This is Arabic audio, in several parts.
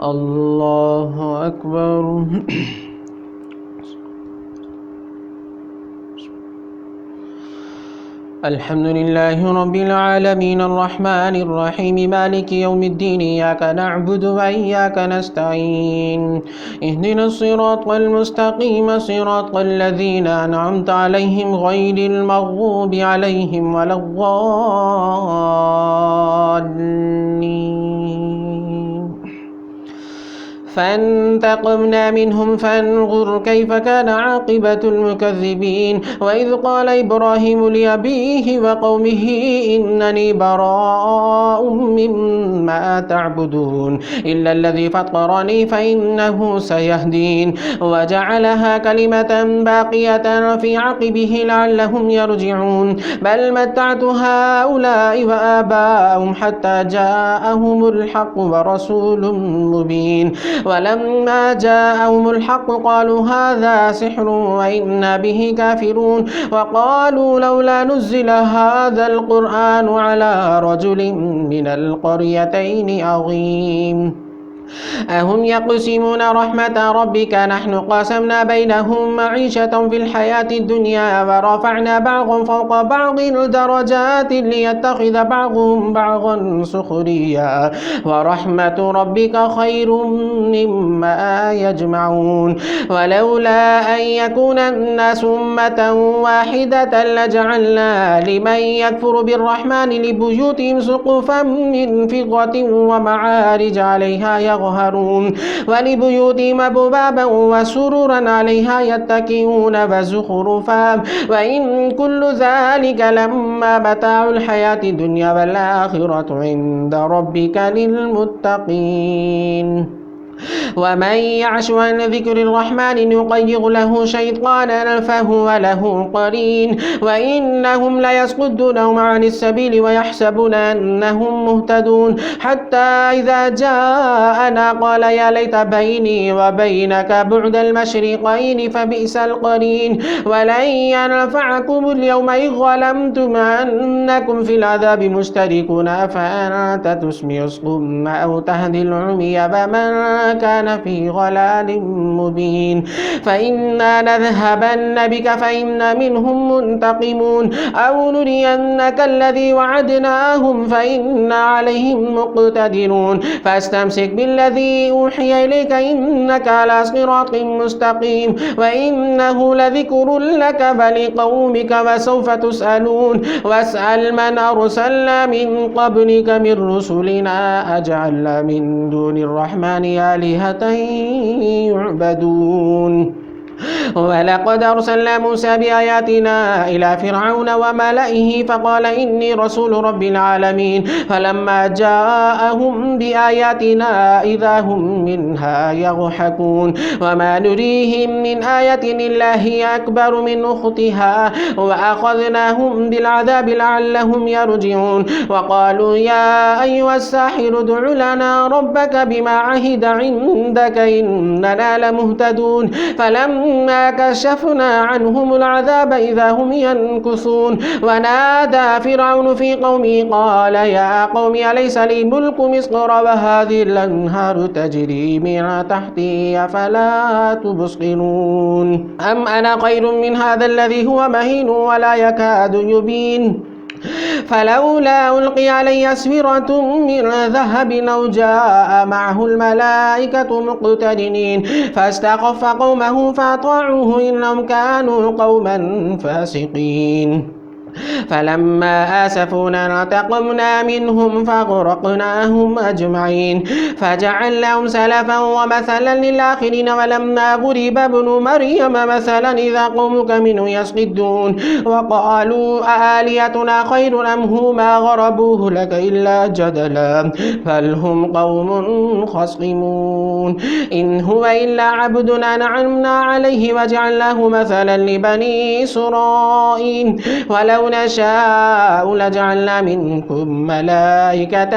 الله أكبر. الحمد لله رب العالمين الرحمن الرحيم مالك يوم الدين إياك نعبد وإياك نستعين اهدنا الصراط المستقيم صراط الذين أنعمت عليهم غير المغضوب عليهم ولا الضالين. فانتقمنا منهم فانظر كيف كان عاقبة المكذبين. وإذ قال إبراهيم لأبيه وقومه إنني براء مما تعبدون إلا الذي فطرني فإنه سيهدين وجعلها كلمة باقية في عقبه لعلهم يرجعون بل متعت هؤلاء وآباءهم حتى جاءهم الحق ورسول مبين ولما جاءهم الحق قالوا هذا سحر وإنا به كافرون وقالوا لولا نزل هذا القرآن على رجل من القريتين عظيم أهم يقسمون رحمة ربك نحن قسمنا بينهم معيشة في الحياة الدنيا ورفعنا بعضهم فوق بعض درجات ليتخذ بعضهم بعضا سخريا ورحمة ربك خير مما يجمعون ولولا أن يكون الناس أمة واحدة لجعلنا لمن يكفر بالرحمن لبيوتهم سقفا من فضة ومعارج عليها يظهرون ولبيوتهم أبوابا وسررا عليها يتكئون وزخرفا وإن كل ذلك لما متاع الحياة الدنيا والآخرة عند ربك للمتقين. ومن يعش عن ذكر الرحمن نقيض له شيطانا فهو له قرين وإنهم ليصدونهم عن السبيل ويحسبون أنهم مهتدون حتى إذا جاءنا قال يا ليت بيني وبينك بعد المشرقين فبئس القرين ولن ينفعكم اليوم إذ ظلمتم أنكم في العذاب مشتركون أفأنت تسمع الصم أو تهدي العمي فمن كان في ضلال مبين فإنا نذهبن بك فإنا منهم منتقمون أو نرينك الذي وعدناهم فإنا عليهم مقتدرون فاستمسك بالذي أوحي إليك إنك على صراط مستقيم وإنه لذكر لك فلقومك وسوف تسألون واسأل من أرسلنا من قبلك من رسلنا أجعلنا من دون الرحمن آلهة يعبدون ولقد أرسلنا موسى بآياتنا إلى فرعون وملئه فقال إني رسول رب العالمين فلما جاءهم بآياتنا إذا هم منها يضحكون وما نريهم من آية إلا هي أكبر من أختها وأخذناهم بالعذاب لعلهم يرجعون وقالوا يا أيها الساحر ادع لنا ربك بما عهد عندك إننا لمهتدون فلما كشفنا عنهم العذاب إذا هم ينكثون ونادى فرعون في قومه قال يا قوم أليس لي ملك مصر وهذه الأنهار تجري من تحتي أفلا تبصرون أم أنا خير من هذا الذي هو مهين ولا يكاد يبين فلولا ألقي علي أسورة من ذهب أو جاء معه الملائكة مقترنين فاستخف قومه فأطاعوه إنهم كانوا قوما فاسقين فلما آسفونا انتقمنا منهم فأغرقناهم أجمعين فجعلناهم سلفا ومثلا للآخرين ولما ضرب ابن مريم مثلا إذا قومك منه يصدون وقالوا أآلهتنا خير أم هو ما غربوه لك إلا جدلا بل هم قوم خصمون إن هو إلا عبد أنعمنا عليه وجعلناه مثلا لبني إسرائيل ولو لو نشاء لجعلنا منكم ملائكة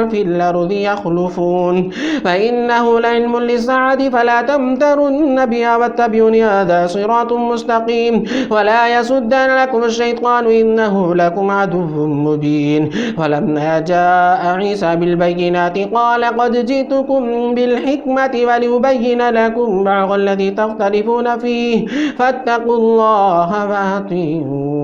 في الأرض يخلفون فإنه لعلم للساعة فلا تمترن بها واتبعوني هذا صراط مستقيم ولا يصدنكم الشيطان إنه لكم عدو مبين ولما جاء عيسى بالبينات قال قد جئتكم بالحكمة ولأبين لكم بعض الذي تختلفون فيه فاتقوا الله وأطيعون